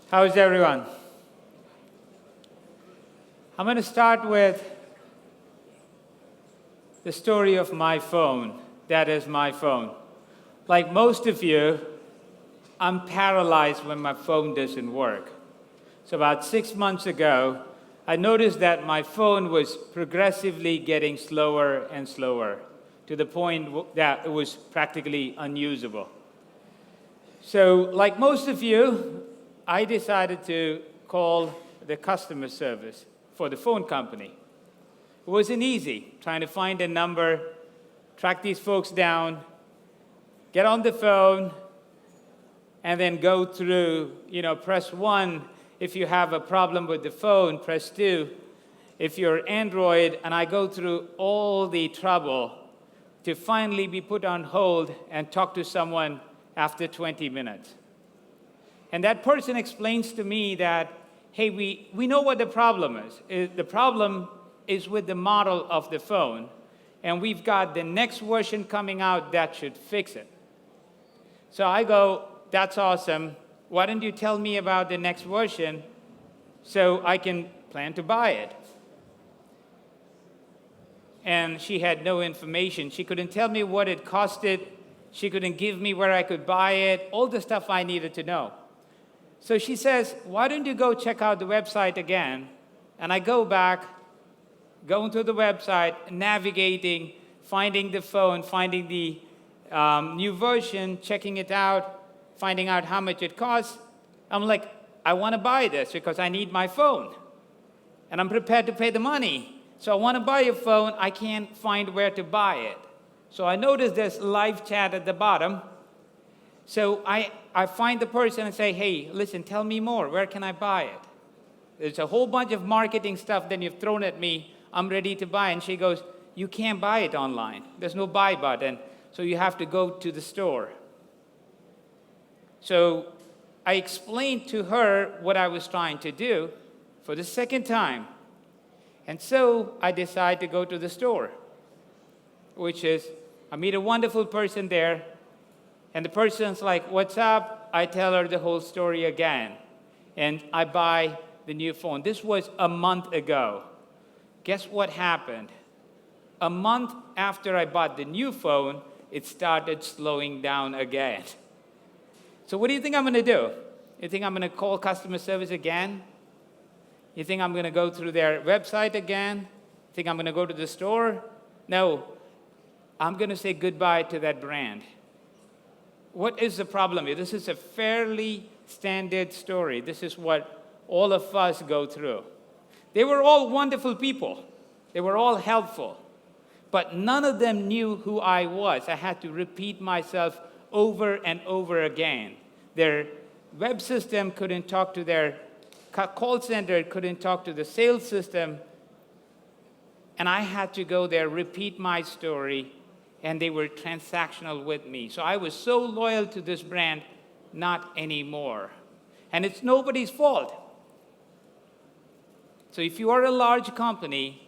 How's everyone? I'm going to start with the story of my phone. That is my phone. Like most of you, I'm paralyzed when my phone doesn't work. So about 6 months ago, I noticed that my phone was progressively getting slower and slower to the point that it was practically unusable. So like most of you, I decided to call the customer service for the phone company. It wasn't easy trying to find a number, track these folks down, get on the phone, and then go through, press 1 if you have a problem with the phone, press 2 if you're Android, and I go through all the trouble to finally be put on hold and talk to someone after 20 minutes. And that person explains to me that, hey, we know what the problem is. The problem is with the model of the phone, and we've got the next version coming out that should fix it. So I go, that's awesome. Why don't you tell me about the next version so I can plan to buy it? And she had no information. She couldn't tell me what it costed. She couldn't give me where I could buy it, all the stuff I needed to know. So she says, why don't you go check out the website again? And I go back, going to the website, navigating, finding the phone, finding the new version, checking it out, finding out how much it costs. I'm like, I want to buy this because I need my phone. And I'm prepared to pay the money. So I want to buy a phone. I can't find where to buy it. So I noticed there's live chat at the bottom. So I find the person and say, hey, listen, tell me more. Where can I buy it? There's a whole bunch of marketing stuff that you've thrown at me. I'm ready to buy. And she goes, you can't buy it online. There's no buy button. So you have to go to the store. So I explained to her what I was trying to do for the second time. And so I decide to go to the store, which is, I meet a wonderful person there. And the person's like, what's up? I tell her the whole story again. And I buy the new phone. This was a month ago. Guess what happened? A month after I bought the new phone, it started slowing down again. So what do you think I'm going to do? You think I'm going to call customer service again? You think I'm going to go through their website again? Think I'm going to go to the store? No. I'm going to say goodbye to that brand. What is the problem here? This is a fairly standard story. This is what all of us go through. They were all wonderful people. They were all helpful. But none of them knew who I was. I had to repeat myself over and over again. Their web system couldn't talk to their call center, couldn't talk to the sales system. And I had to go there, repeat my story, and they were transactional with me. So I was so loyal to this brand, not anymore. And it's nobody's fault. So if you are a large company,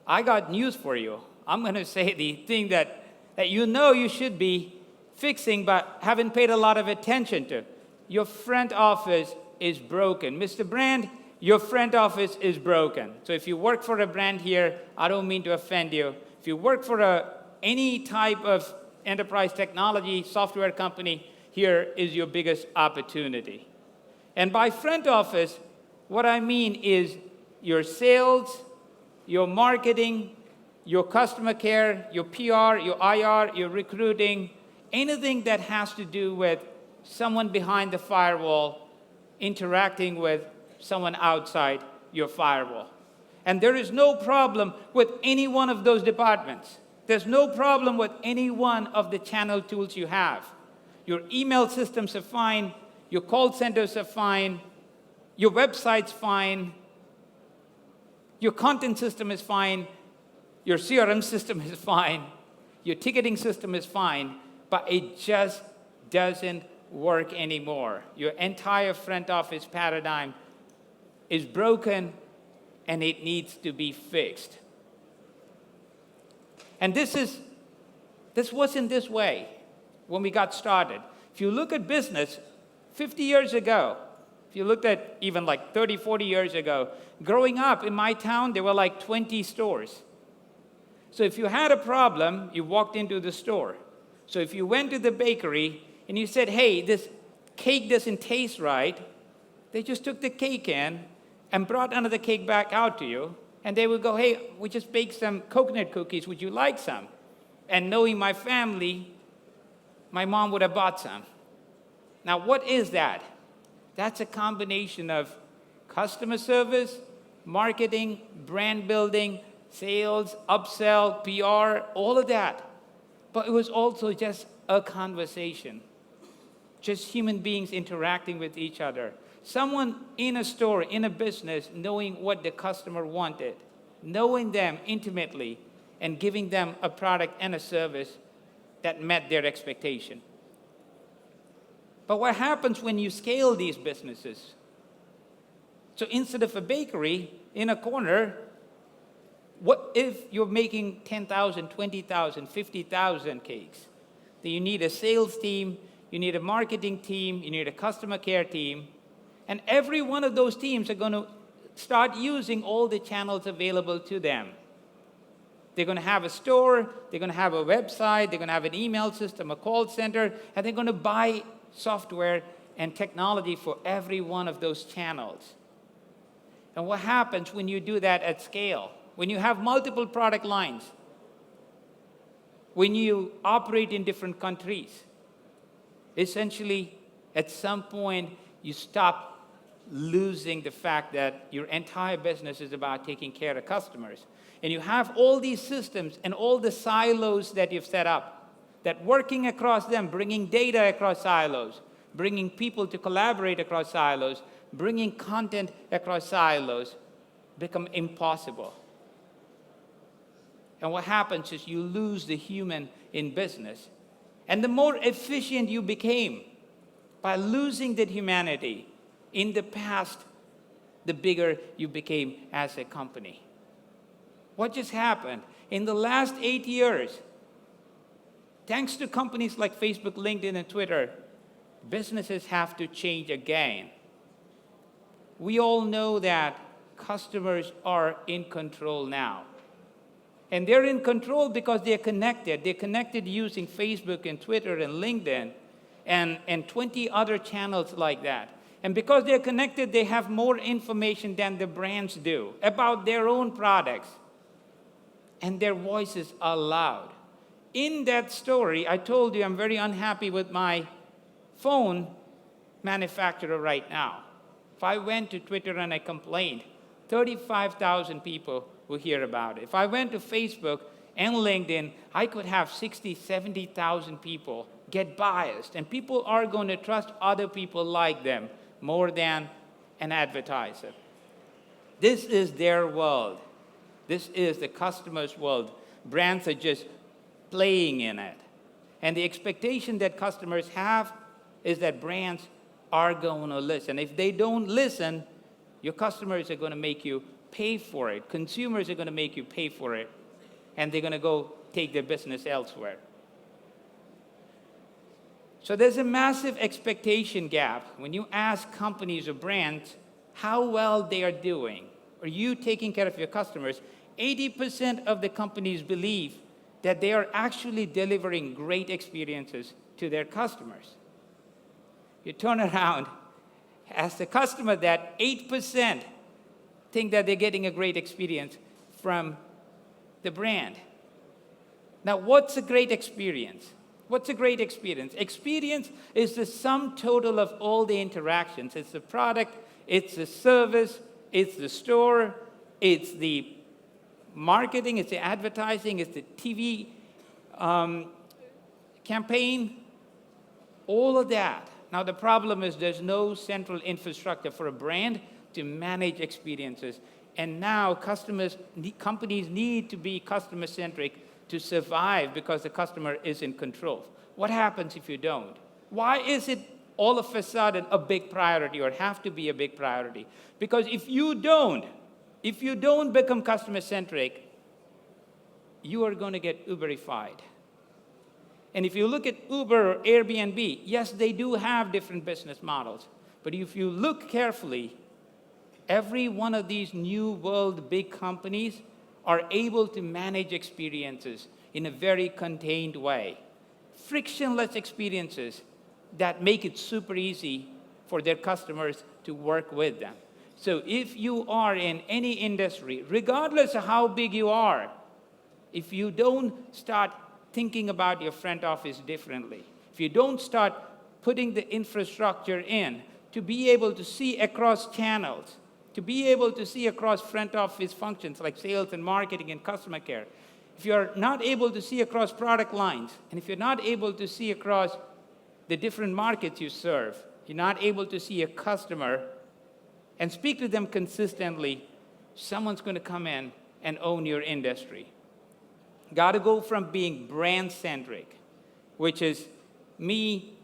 I got news for you. I'm going to say the thing that you should be fixing but haven't paid a lot of attention to. Your front office is broken. Mr. Brand, your front office is broken. So if you work for a brand here, I don't mean to offend you. If you work for any type of enterprise technology software company, here is your biggest opportunity. And by front office, what I mean is your sales, your marketing, your customer care, your PR, your IR, your recruiting, anything that has to do with someone behind the firewall interacting with someone outside your firewall. And there is no problem with any one of those departments. There's no problem with any one of the channel tools you have. Your email systems are fine. Your call centers are fine. Your website's fine. Your content system is fine. Your CRM system is fine. Your ticketing system is fine. But it just doesn't work anymore. Your entire front office paradigm is broken and it needs to be fixed. And this wasn't this way when we got started. If you look at business, 50 years ago, If you looked at even like 30, 40 years ago, growing up in my town, there were like 20 stores. So if you had a problem, you walked into the store. So if you went to the bakery and you said, hey, this cake doesn't taste right, they just took the cake in and brought another cake back out to you. And they would go, hey, we just baked some coconut cookies. Would you like some? And knowing my family, my mom would have bought some. Now, what is that? That's a combination of customer service, marketing, brand building, sales, upsell, PR, all of that. But it was also just a conversation, just human beings interacting with each other. Someone in a store, in a business, knowing what the customer wanted, knowing them intimately, and giving them a product and a service that met their expectation. But what happens when you scale these businesses? So instead of a bakery in a corner, what if you're making 10,000, 20,000, 50,000 cakes? Then you need a sales team, you need a marketing team, you need a customer care team, and every one of those teams are going to start using all the channels available to them. They're going to have a store, they're going to have a website, they're going to have an email system, a call center, and they're going to buy software and technology for every one of those channels. And what happens when you do that at scale? When you have multiple product lines, when you operate in different countries, essentially, at some point, you stop losing the fact that your entire business is about taking care of customers. And you have all these systems and all the silos that you've set up, that working across them, bringing data across silos, bringing people to collaborate across silos, bringing content across silos, become impossible. And what happens is you lose the human in business. And the more efficient you became by losing that humanity in the past, the bigger you became as a company. What just happened? In the last 8 years, thanks to companies like Facebook, LinkedIn, and Twitter, businesses have to change again. We all know that customers are in control now. And they're in control because they're connected. They're connected using Facebook and Twitter and LinkedIn and 20 other channels like that. And because they're connected, they have more information than the brands do about their own products. And their voices are loud. In that story, I told you I'm very unhappy with my phone manufacturer right now. If I went to Twitter and I complained, 35,000 people will hear about it. If I went to Facebook and LinkedIn, I could have 60, 70,000 people get biased. And people are going to trust other people like them more than an advertiser. This is their world. This is the customer's world. Brands are just playing in it. And the expectation that customers have is that brands are going to listen. If they don't listen, your customers are going to make you pay for it. Consumers are going to make you pay for it. And they're going to go take their business elsewhere. So there's a massive expectation gap. When you ask companies or brands how well they are doing, are you taking care of your customers, 80% of the companies believe that they are actually delivering great experiences to their customers. You turn around, ask the customer that 8% think that they're getting a great experience from the brand. Now, what's a great experience? What's a great experience? Experience is the sum total of all the interactions. It's the product, it's the service, it's the store, it's the marketing, it's the advertising, it's the TV campaign, all of that. Now, the problem is there's no central infrastructure for a brand to manage experiences. And now companies need to be customer-centric to survive because the customer is in control. What happens if you don't? Why is it all of a sudden a big priority or have to be a big priority? Because if you don't become customer-centric, you are going to get Uberified. And if you look at Uber or Airbnb, yes, they do have different business models. But if you look carefully, every one of these new world big companies are able to manage experiences in a very contained way. Frictionless experiences that make it super easy for their customers to work with them. So if you are in any industry, regardless of how big you are, if you don't start thinking about your front office differently, if you don't start putting the infrastructure in to be able to see across channels, to be able to see across front office functions like sales and marketing and customer care, if you're not able to see across product lines, and if you're not able to see across the different markets you serve, you're not able to see a customer and speak to them consistently, someone's going to come in and own your industry. Got to go from being brand-centric, which is me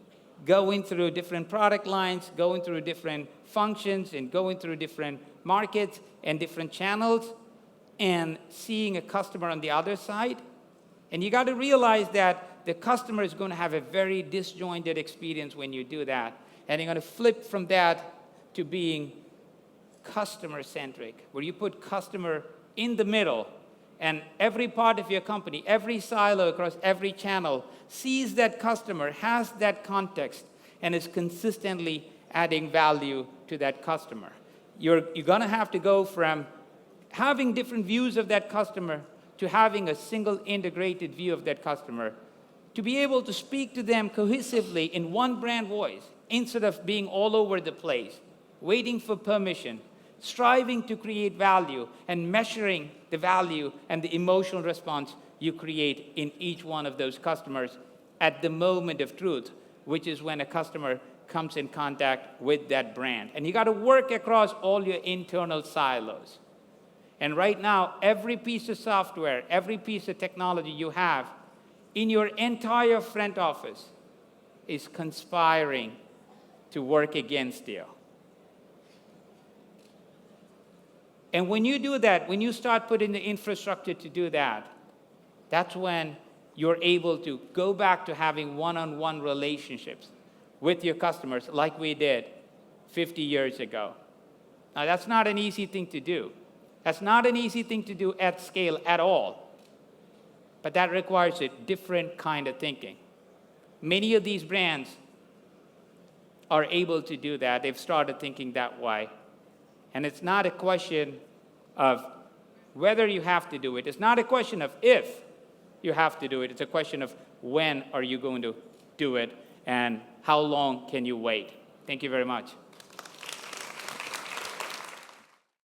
going through different product lines, going through different functions, and going through different markets and different channels, and seeing a customer on the other side. And you got to realize that the customer is going to have a very disjointed experience when you do that. And you're going to flip from that to being customer-centric, where you put customer in the middle, and every part of your company, every silo across every channel sees that customer, has that context, and is consistently adding value to that customer. You're going to have to go from having different views of that customer to having a single integrated view of that customer, to be able to speak to them cohesively in one brand voice instead of being all over the place, waiting for permission, striving to create value and measuring the value and the emotional response you create in each one of those customers at the moment of truth, which is when a customer comes in contact with that brand. And you got to work across all your internal silos. And right now, every piece of software, every piece of technology you have in your entire front office is conspiring to work against you. And when you do that, when you start putting the infrastructure to do that, that's when you're able to go back to having one-on-one relationships with your customers like we did 50 years ago. Now, that's not an easy thing to do. That's not an easy thing to do at scale at all. But that requires a different kind of thinking. Many of these brands are able to do that. They've started thinking that way. And it's not a question of whether you have to do it. It's not a question of if you have to do it. It's a question of when are you going to do it and how long can you wait. Thank you very much.